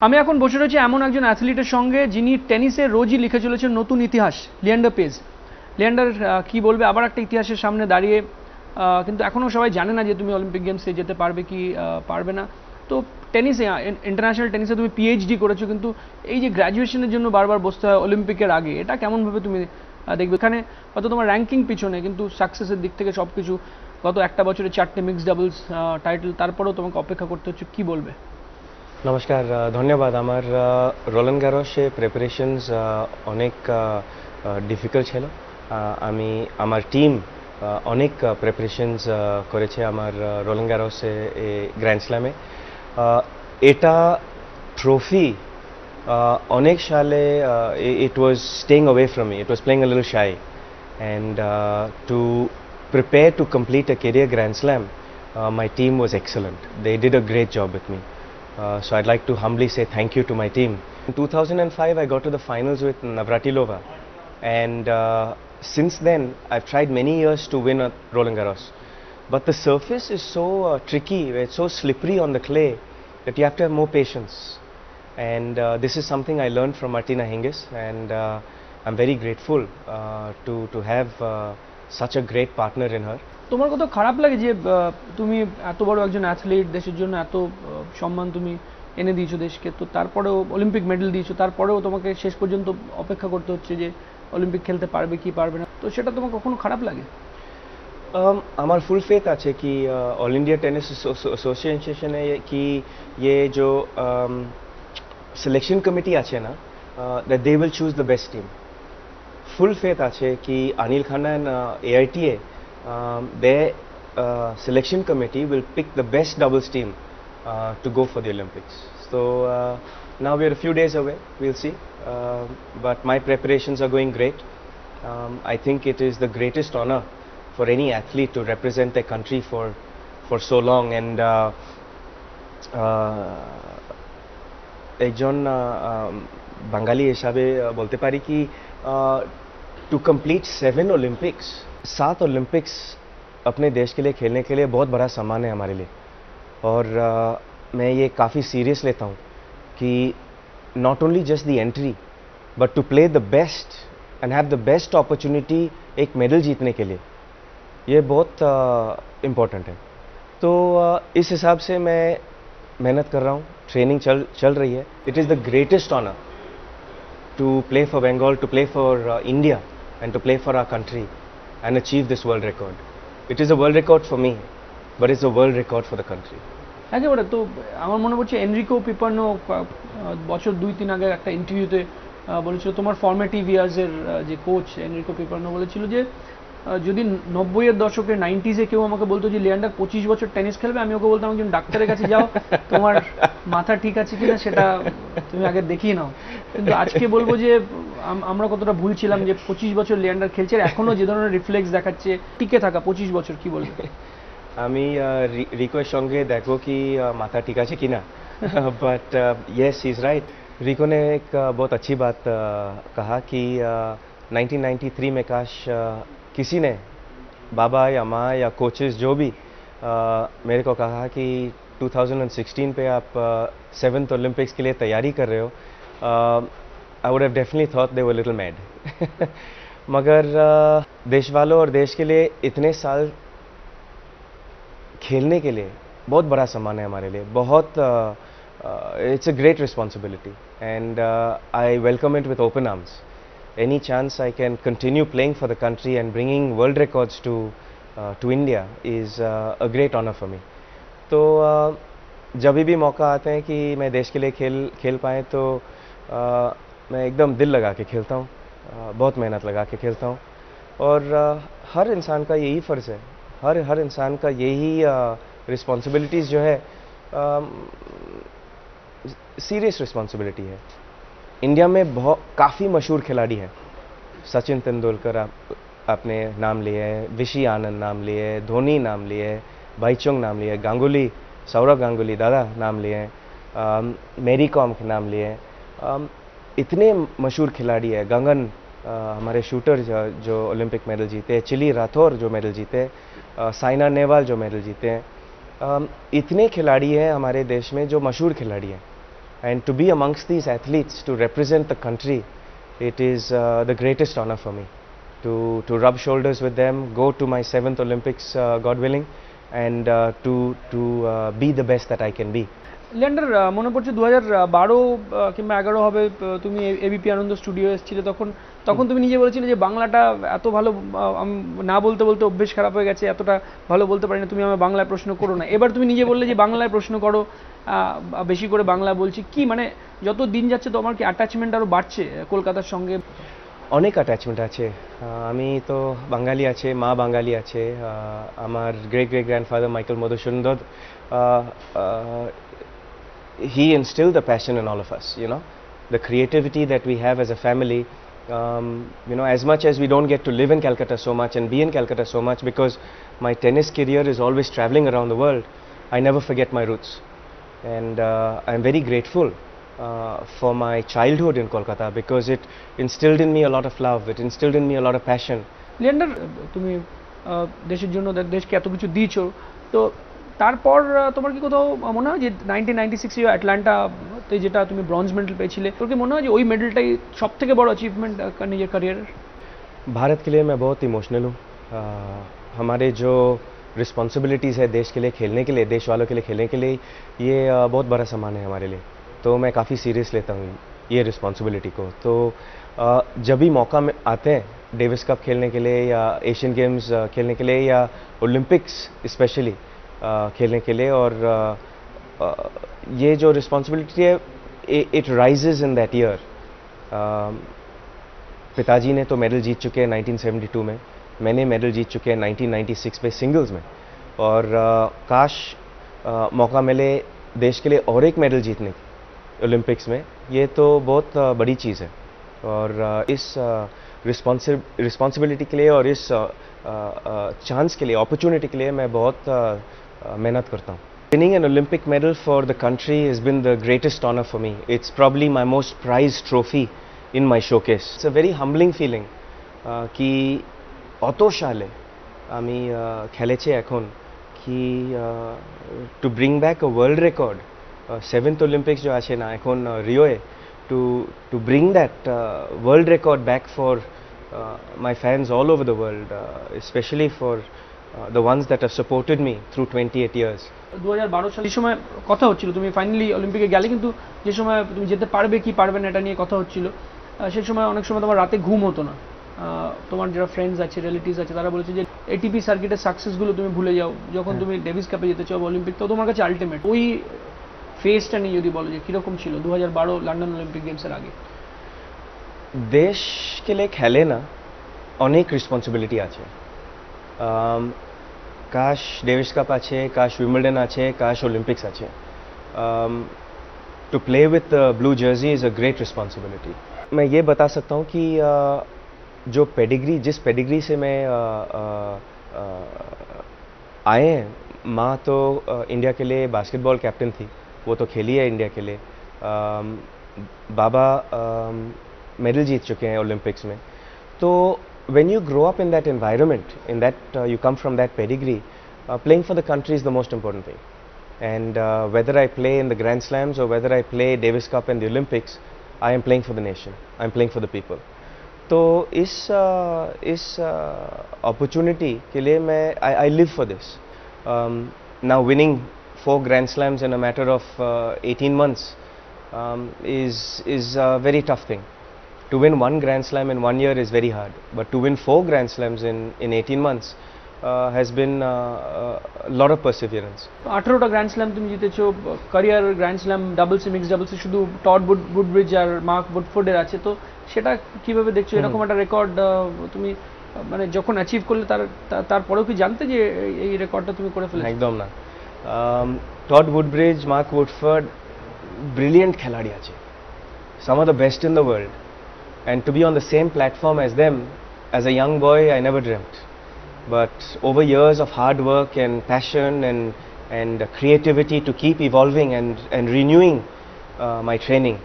আমি এখন বসে রয়েছি এমন একজন অ্যাথলিটের সঙ্গে যিনি টেনিসে রোজই লিখে চলেছেন নতুন ইতিহাস, লিয়েন্ডার পেজ। লিয়েন্ডার কি বলবে আবার একটা ইতিহাসের সামনে দাঁড়িয়ে, কিন্তু এখনও সবাই জানে না যে তুমি অলিম্পিক গেমসে যেতে পারবে কি পারবে না। তো টেনিসে, ইন্টারন্যাশনাল টেনিসে তুমি পিএইচডি করেছো, কিন্তু এই যে গ্র্যাজুয়েশনের জন্য বারবার বসতে হয় অলিম্পিকের আগে, এটা কেমনভাবে তুমি দেখবে? এখানে হয়তো তোমার র্যাঙ্কিং পিছনে, কিন্তু সাকসেসের দিক থেকে সব কিছু, গত একটা বছরে 4টে মিক্সড ডাবলস টাইটেল, তারপরেও তোমাকে অপেক্ষা করতে হচ্ছে, কি বলবে? নমস্কার, ধন্যবাদ। আমার রোলান গ্যারোসে প্রিপারেশনস অনেক ডিফিকাল্ট ছিল। আমি আমার টিম অনেক প্রিপারেশনস করেছে আমার রোলান গ্যারোসে গ্র্যান্ড স্ল্যামে। এটা ট্রফি অনেক সালে it was staying away from me. It was playing a little shy, and to prepare to complete a career Grand Slam, my team was excellent. They did a great job with me. So I'd like to humbly say thank you to my team. In 2005, I got to the finals with Navratilova, and since then I've tried many years to win at Roland Garros. But the surface is so tricky, it's so slippery on the clay that you have to have more patience. And this is something I learned from Martina Hingis, and I'm very grateful to have such a great partner in her. তোমার কত খারাপ লাগে যে তুমি এত বড় একজন athlete, দেশের জন্য এত সম্মান তুমি এনে দিয়েছো দেশকে, তো তারপরেও অলিম্পিক মেডেল দিয়েছো, তারপরেও তোমাকে শেষ পর্যন্ত অপেক্ষা করতে হচ্ছে যে অলিম্পিক খেলতে পারবে কি পারবে না, তো সেটা তোমার কখনো খারাপ লাগে? আমার ফুল ফেথ আছে কি অল ইন্ডিয়া টেনিস অ্যাসোসিয়েশনে কি ये जो সিলেকশন কমিটি আছে না, that they will choose the best team. Full faith আছে কি Anil Khanna and AITA, their selection committee will pick the best doubles team to go for the Olympics. So now we are a few days away, we'll see, but my preparations are going great. I think it is the greatest honor for any athlete to represent their country for so long, and একজন বাঙালি হিসাবে বলতে পারি কি to complete 7 Olympics, 7 Olympics अपने देश के लिए खेलने के लिए बहुत बड़ा सम्मान है हमारे लिए। और मैं ये काफ़ी सीरियस लेता हूँ कि not only just the entry but to play the best and have the best opportunity एक मेडल जीतने के लिए, ये बहुत इम्पोर्टेंट है। तो इस हिसाब से मैं मेहनत कर रहा हूँ, ट्रेनिंग चल रही है। It is the greatest honour to play for Bengal, to play for India, and to play for our country and achieve this world record. It is a world record for me, but it's a world record for the country. একেবারে। তো আমার মনে পড়ছে Enrico পিপার্নো বছর 2-3 আগে একটা ইন্টারভিউতে বলেছিল, তোমার ফর্মেটিভ ইয়ার্সের যে কোচ এনরিকো পিপার্নো বলেছিল যে যদি 90-এর দশকে 90s-এ কেউ আমাকে বলতো যে লিয়েন্ডার 25 বছর টেনিস খেলবে, আমি ওকে বলতাম একজন ডাক্তারের কাছে যাও, তোমার মাথা ঠিক আছে কিনা সেটা তুমি আগে দেখিয়ে নাও। কিন্তু আজকে বলবো যে আমরা কতটা ভুল ছিলাম যে 25 বছর লিয়েন্ডার খেলছে, এখনো যে ধরনের রিফ্লেক্স দেখাচ্ছে, টিকে থাকা 25 বছর, কি বলবে? আমি রিকোর সঙ্গে দেখো কি মাথা ঠিক আছে কিনা, but yes he is right. Rico ने एक बहुत अच्छी बात कहा कि 1993 में काश किसी ने, बाबा या माँ या कोचेस जो भी मेरे को कहा कि 2016 पे आप 7th ओलंपिक्स के लिए तैयारी कर रहे हो, I would have definitely thought they were little mad. मगर देश वालों और देश के लिए इतने साल खेलने के लिए बहुत बड़ा सम्मान है हमारे लिए, बहुत it's a great responsibility, and I welcome it with open arms. Any chance I can continue playing for the country and bringing world records to India is a great honor for me. तो जब भी मौका आते हैं कि मैं देश के लिए खेल पाए, तो मैं एकदम दिल लगा के खेलता हूँ, बहुत मेहनत लगा के खेलता हूँ। और हर इंसान का यही फ़र्ज़ है, हर इंसान का यही रिस्पॉन्सिबिलिटीज़ जो है, सीरियस रिस्पॉन्सिबिलिटी है। इंडिया में बहुत काफ़ी मशहूर खिलाड़ी हैं, सचिन तेंदुलकर आपने नाम लिए है, विशी आनंद नाम लिए है, धोनी नाम लिए है, भाईचुंग नाम लिए है, गांगुली, सौरव गांगुली दादा नाम लिए हैं, मैरी कॉम के नाम लिए हैं। इतने मशहूर खिलाड़ी है, गगन हमारे शूटर जो ओलंपिक मेडल जीते हैं, चिली राठौर जो मेडल जीते हैं, साइना नेहवाल जो मेडल जीते हैं, इतने खिलाड़ी हैं हमारे देश में जो मशहूर खिलाड़ी हैं। and to be amongst these athletes, to represent the country, it is the greatest honor for me to rub shoulders with them, go to my 7th Olympics, God willing, and to be the best that I can be. Leander, মনে পড়ছে 2012 কিংবা 11 হবে, তুমি ABP আনন্দ studio এসেছিলে, তখন তুমি নিজে বলেছিলে যে বাংলাটা এত ভালো, না বলতে বলতে অভ্যেস খারাপ হয়ে গেছে, এতটা ভালো বলতে পারি না, তুমি আমায় বাংলায় প্রশ্ন করো না। এবার তুমি নিজে বললে যে বাংলায় প্রশ্ন করো, বেশি করে বাংলা বলছি। কি মানে যত দিন যাচ্ছে তোমার কি অ্যাটাচমেন্ট আরও বাড়ছে কলকাতার সঙ্গে? অনেক অ্যাটাচমেন্ট আছে। আমি তো বাঙালি আছে, মা বাঙালি আছে, আমার great grandfather Michael Madhusudan Dutta, he instilled the passion in all of us, you know, the creativity that we have as a family. You know, as much as we don't get to live in Calcutta so much and be in Calcutta so much, because my tennis career is always traveling around the world, I never forget my roots, and I'm very grateful for my childhood in Kolkata, because it instilled in me a lot of love, it instilled in me a lot of passion. Leander, তুমি দেশের জন্য দেশকে এত কিছু দিয়েছো, তো তারপর তোমার কি কোথাও মনে হয় যে 1996 অ্যাটলান্টাতে যেটা তুমি ব্রঞ্জ মেডেল পেয়েছিলে, তোর কি মনে হয় যে ওই মেডেলটাই সব থেকে বড় অ্যাচিভমেন্ট নিজের ক্যারিয়ারের? भारत के लिए मैं बहुत इमोशनल हूँ। हमारे जो रिस्पॉन्सिबिलिटीज़ है देश के लिए खेलने के लिए, देश वालों के लिए खेलने के लिए, ये बहुत बड़ा सामान है हमारे लिए, तो मैं काफ़ी सीरियस लेता हूँ ये रिस्पॉन्सिबिलिटी को। तो जब भी मौका में आते हैं डेविस कप खेलने के लिए या एशियन गेम्स खेलने के लिए या ओलंपिक्स स्पेशली खेलने के लिए, और ये जो रिस्पॉन्सिबिलिटी है it rises in that year. पिताजी ने तो मेडल जीत चुके हैं 1972 में, मैंने मेडल जीत चुके हैं 1996 में सिंगल्स में, और काश मौका मिले देश के लिए और एक मेडल जीतने की ओलंपिक्स में, ये तो बहुत बड़ी चीज़ है। और इस रिस्पॉन्सिबिलिटी के लिए और इस चांस के लिए, अपॉर्चुनिटी के लिए मैं बहुत मेहनत करता हूँ। Winning an Olympic medal for the country has been the greatest honor for me. It's probably my most prized trophy in my showcase. It's a very humbling feeling कि অত সালে আমি খেলেছি এখন, কি to bring back a world record, 7th Olympics जो আছে না এখন রিওয়ে, to bring that world record back for my fans all over the world, especially for the ones that have supported me through 28 years. 2012 সালে যে সময় কথা হচ্ছিল, তুমি ফাইনালি অলিম্পিকে গেলে, কিন্তু যে সময় তুমি যেতে পারবে কি পারবে না এটা নিয়ে কথা হচ্ছিল, সেই সময় অনেক সময় তোমার রাতে ঘুম হতো না। তোমার যারা ফ্রেন্ডস আছে, রিলেটিভস আছে, তারা বলেছে যে এটিপি সার্কিটের সাকসেসগুলো তুমি ভুলে যাও, যখন তুমি ডেভিস কাপে যেতে চাও অলিম্পিক, তো তোমার কাছে আলটিমেট। ওই ফেজটা নিয়ে যদি বলো যে কীরকম ছিল 2012 লন্ডন অলিম্পিক গেমসের আগে? দেশ के लिए খেলে না, অনেক রেসপন্সিবিলিটি আছে। काश डेविस कप আছে, काश विंबलडन আছে, काश ओलंपिक्स আছে। To play with blue jersey is a great responsibility. मैं ये बता सकता हूँ कि जो पेडिग्री, जिस पेडिग्री से मैं आए हैं, माँ तो इंडिया के लिए बास्केटबॉल कैप्टन थी, वो तो खेली है इंडिया के लिए, बाबा मेडल जीत चुके हैं ओलंपिक्स में। तो when you grow up in that environment, in that you come from that pedigree, playing for the country is the most important thing. And whether I play in the Grand Slams or whether I play Davis Cup and the Olympics, I am playing for the nation, I am playing for the people. तो इस opportunity के लिए मैं I live for this. Now winning 4 Grand Slams in a matter of 18 months is a very tough thing. To win 1 Grand Slam in 1 year is very hard, but to win 4 Grand Slams in 18 months has been a lot of perseverance. 18টা grand slam তুমি জিতেছো, career grand slam ডাবলসে, mix ডাবলসে শুধু Todd বুডব্রিজ আর mark বুটফোর্ডের আছে, তো সেটা কিভাবে দেখছো? এরকম একটা রেকর্ড তুমি মানে যখন অ্যাচিভ করলে তারপরেও কি জানতে যে এই রেকর্ডটা তুমি করে ফেলেছো? একদম না। টড বুডব্রিজ, মার্ক বুটফোর্ড ব্রিলিয়েন্ট খেলাড়ি আছে, some of the best in the world. And to be on the same platform as them, as a young boy, I never dreamt. But over years of hard work and passion and creativity to keep evolving and renewing my training,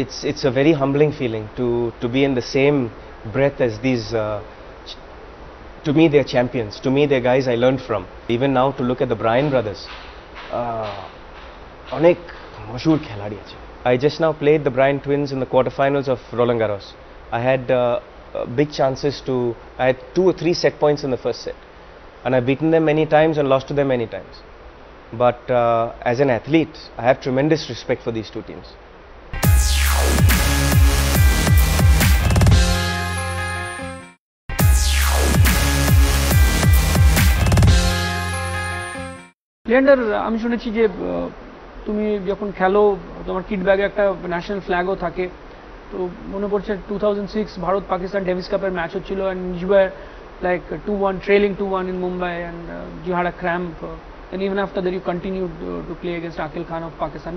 it's a very humbling feeling to be in the same breath as these. To me, they're champions. To me, they're guys I learned from. Even now, to look at the Bryan brothers. অনেক মশহুর খেলাড়ি আছে। I just now played the Bryant twins in the quarterfinals of Roland Garros. I had big chances to, I had 2 or 3 set points in the first set, and I've beaten them many times and lost to them many times. But as an athlete, I have tremendous respect for these two teams. Leander, আমি শুনেছি যে তুমি যখন খেলো তোমার kit ব্যাগে একটা national ফ্ল্যাগও থাকে। তো মনে পড়ছে 2006 ভারত পাকিস্তান ডেভিস কাপের ম্যাচ হচ্ছিল, and you were like 2-1 trailing 2-1 in Mumbai, and you had a cramp, and even after that you continued to play against Akil Khan of Pakistan.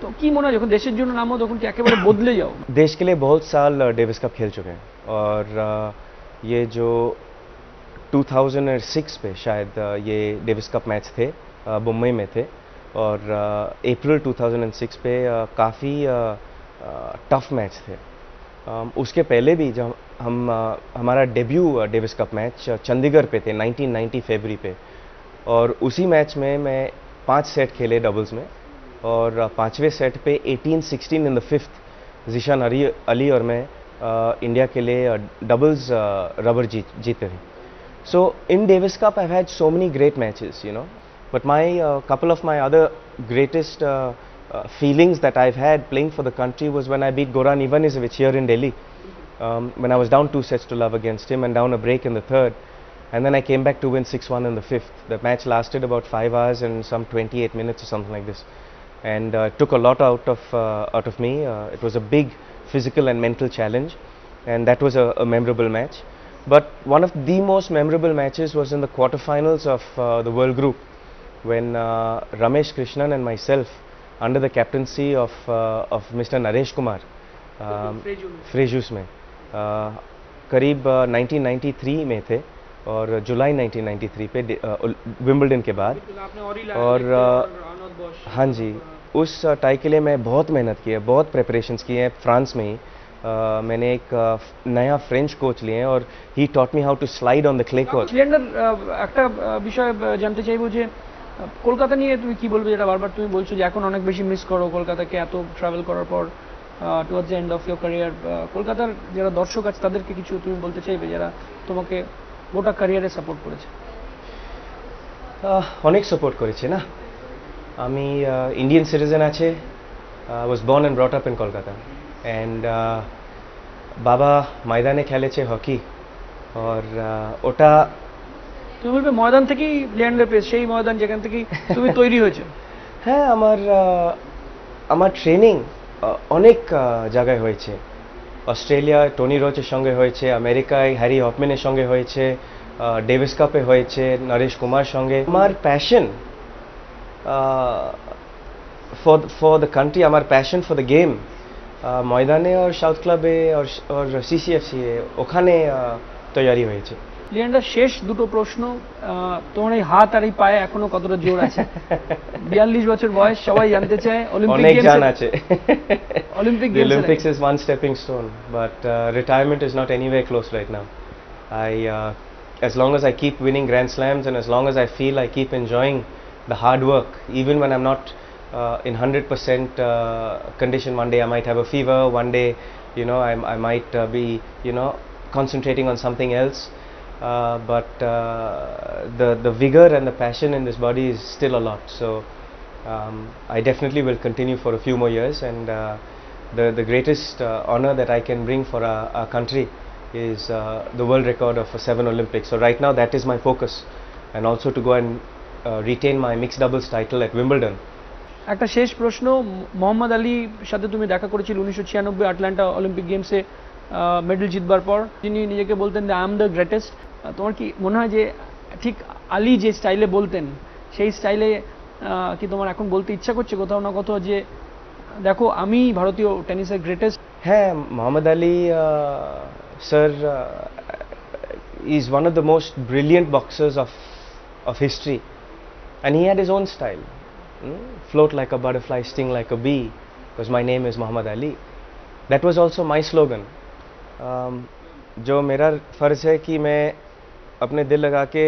তো কি মনে হয় যখন দেশের জন্য নামো তখন কি একেবারে বদলে যাও? देश के लिए बहुत साल डेविस कप खेल चुके हैं, और ये जो 2006 पे शायद ये डेविस कप मैच थे, मुंबई में थे, और अप्रैल 2006 पे काफ़ी टफ मैच थे। उसके पहले भी जब हमारा debut Davis cup match Chandigarh पे थे 1990 फरवरी पे, और उसी मैच में मैं 5 सेट खेले डबल्स में, और 5वें सेट पे 18-16 in the 5th Zeeshan Ali और मैं इंडिया के लिए डबल्स रबर जीते थे। So in Davis Cup I've had so many great matches, you know, but my couple of my other greatest feelings that I've had playing for the country was when I beat Goran Ivanisevic here in Delhi, when I was down 2-0 against him and down a break in the third, and then I came back to win 6-1 in the 5th. The match lasted about 5 hours and some 28 minutes or something like this, and it took a lot out of me. It was a big physical and mental challenge, and that was a memorable match. But one of the most memorable matches was in the quarterfinals of the World Group, when Ramesh Krishnan and myself, under the captaincy of Mr. Naresh Kumar, फ्रेजूस में करीब 1993 में थे, और जुलाई 1993 पे Wimbledon के बाद, और हाँ जी, उस टाई के लिए मैं बहुत मेहनत की है, बहुत प्रिपरेशंस की हैं फ्रांस में ही। मैंने एक नया फ्रेंच कोच लिए हैं, और he taught me how to slide on the clay court. Leander, একটা বিষয় জানতে চাইবো যে কলকাতা নিয়ে তুমি কি বলবে, যেটা বারবার তুমি বলছো যে এখন অনেক বেশি মিস করো কলকাতাকে, এত ট্রাভেল করার পর towards the end of your career. কলকাতার যারা দর্শক আছে তাদেরকে কিছু তুমি বলতে চাইবে, যারা তোমাকে গোটা ক্যারিয়ারে সাপোর্ট করেছে? অনেক সাপোর্ট করেছে না। আমি ইন্ডিয়ান সিটিজেন আছে, was born and brought up in Kolkata, and বাবা ময়দানে খেলেছে হকি, और ওটা তুমি বলবে ময়দান থেকেই লিয়েন্ডার পেজ, সেই ময়দান যেখান থেকেই তুমি তৈরি হয়েছে। হ্যাঁ, আমার ট্রেনিং অনেক জায়গায় হয়েছে। অস্ট্রেলিয়া টনি রোচের সঙ্গে হয়েছে, আমেরিকায় হ্যারি হফম্যানের সঙ্গে হয়েছে, ডেভিস কাপে হয়েছে নরেশ কুমার সঙ্গে। আমার প্যাশন ফর দ্য কান্ট্রি, আমার প্যাশন ফর দ্য গেম ময়দানে और সাউথ ক্লাবে और CCFC ওখানে তৈরি হয়েছে। লিয়েন্ডার, শেষ দুটো প্রশ্ন। তোমার এই হাত আর এই পায়ে এখনো কতটা জোর আছে? 42 বছর বয়স, সবাই জানতে চায়। অনেক জান আছে। Olympic The Olympics is one stepping stone, but retirement is not anywhere close right now. As long as I keep winning Grand Slams, and as long as I feel I keep enjoying the hard work, even when I'm not in 100% condition. One day I might have a fever, one day, you know, I might be, you know, concentrating on something else, but the vigor and the passion in this body is still a lot. So I definitely will continue for a few more years, and the greatest honor that I can bring for our country is the world record of 7 Olympics. So right now that is my focus, and also to go and retain my mixed doubles title at Wimbledon. একটা শেষ প্রশ্ন। মোহাম্মদ আলীর সাথে তুমি দেখা করেছিল 1996 Atlanta Olympic গেমসে medal জিতবার পর, যিনি নিজেকে বলতেন যে আই এম দ্য গ্রেটেস্ট। তোমার কি মনে হয় যে ঠিক আলী যে স্টাইলে বলতেন সেই স্টাইলে কি তোমার এখন বলতে ইচ্ছা করছে কোথাও না কোথাও, যে দেখো আমি ভারতীয় টেনিসের গ্রেটেস্ট? হ্যাঁ, Mohammad Ali sir is one of the most brilliant boxers of history, and he had his own style. Float like a butterfly, sting like a bee, because my name is Muhammad Ali. That was also my slogan. जो मेरा फ़र्ज़ है कि मैं अपने दिल लगा के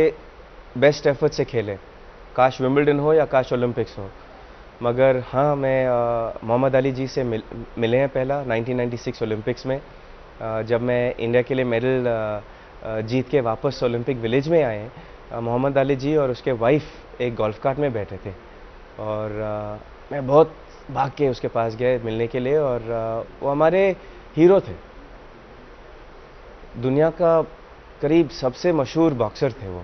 बेस्ट एफर्ट से खेले, काश विंबलडन हो या काश ओलंपिक्स हो। मगर हाँ, मैं मोहम्मद अली जी से मिले हैं पहला 1996 ओलंपिक्स में, जब मैं इंडिया के लिए मेडल जीत के वापस ओलंपिक विलेज में आए। मोहम्मद अली जी और उसके वाइफ एक गोल्फ कार्ट में बैठे थे और मैं बहुत भाग के उसके पास गए मिलने के लिए, और वो हमारे हीरो थे। दुनिया का करीब सबसे मशहूर बॉक्सर थे वो,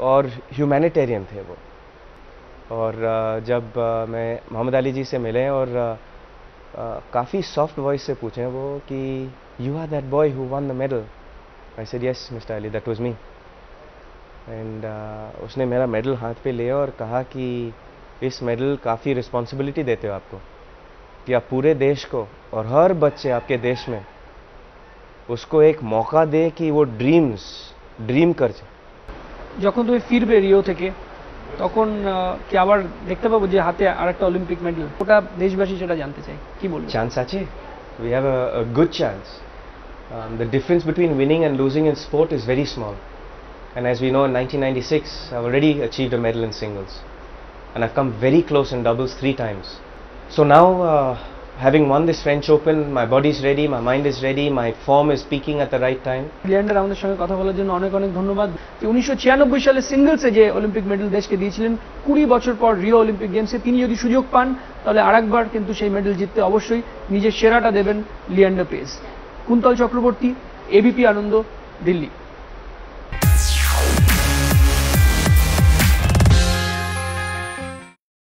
और ह्यूमैनिटेरियन थे वो। और जब मैं मोहम्मद अली जी से मिले और काफ़ी सॉफ्ट वॉइस से पूछे वो कि you are that boy who won the medal. I said yes mister Ali, that was me. And उसने मेरा मेडल हाथ पे लिया और कहा कि इस मेडल काफ़ी रिस्पॉन्सिबिलिटी देते हो आपको, कि आप पूरे देश को और हर बच्चे आपके देश में उसको एक मौका दे कि वो ड्रीम कर जाए। যখন তুমি ফিরবে রিও থেকে তখন কি আবার দেখতে পাবো যে হাতে আরেকটা অলিম্পিক মেডেল? ওটা দেশবাসী সেটা জানতে চাই, কি বলবো? চান্স আছে, we have a good chance. The difference between winning and losing in sport is very small, and as we know in 1996 I've already achieved a medal in singles, and I've come very close in doubles 3 times. So now having won this French Open, my body is ready, my mind is ready, my form is peaking at the right time. Leander আমাদের সঙ্গে কথা বলার জন্য অনেক অনেক ধন্যবাদ। 1996 সালে সিঙ্গলসে যে অলিম্পিক মেডেল দেশকে দিয়েছিলেন, 20 বছর পর রিও অলিম্পিক গেমসে তিনি যদি সুযোগ পান তাহলে আরেকবার কিন্তু সেই মেডেল জিততে অবশ্যই নিজের সেরাটা দেবেন লিয়েন্ডার পেজ। কুন্তল চক্রবর্তী, এবিপি আনন্দ, দিল্লি।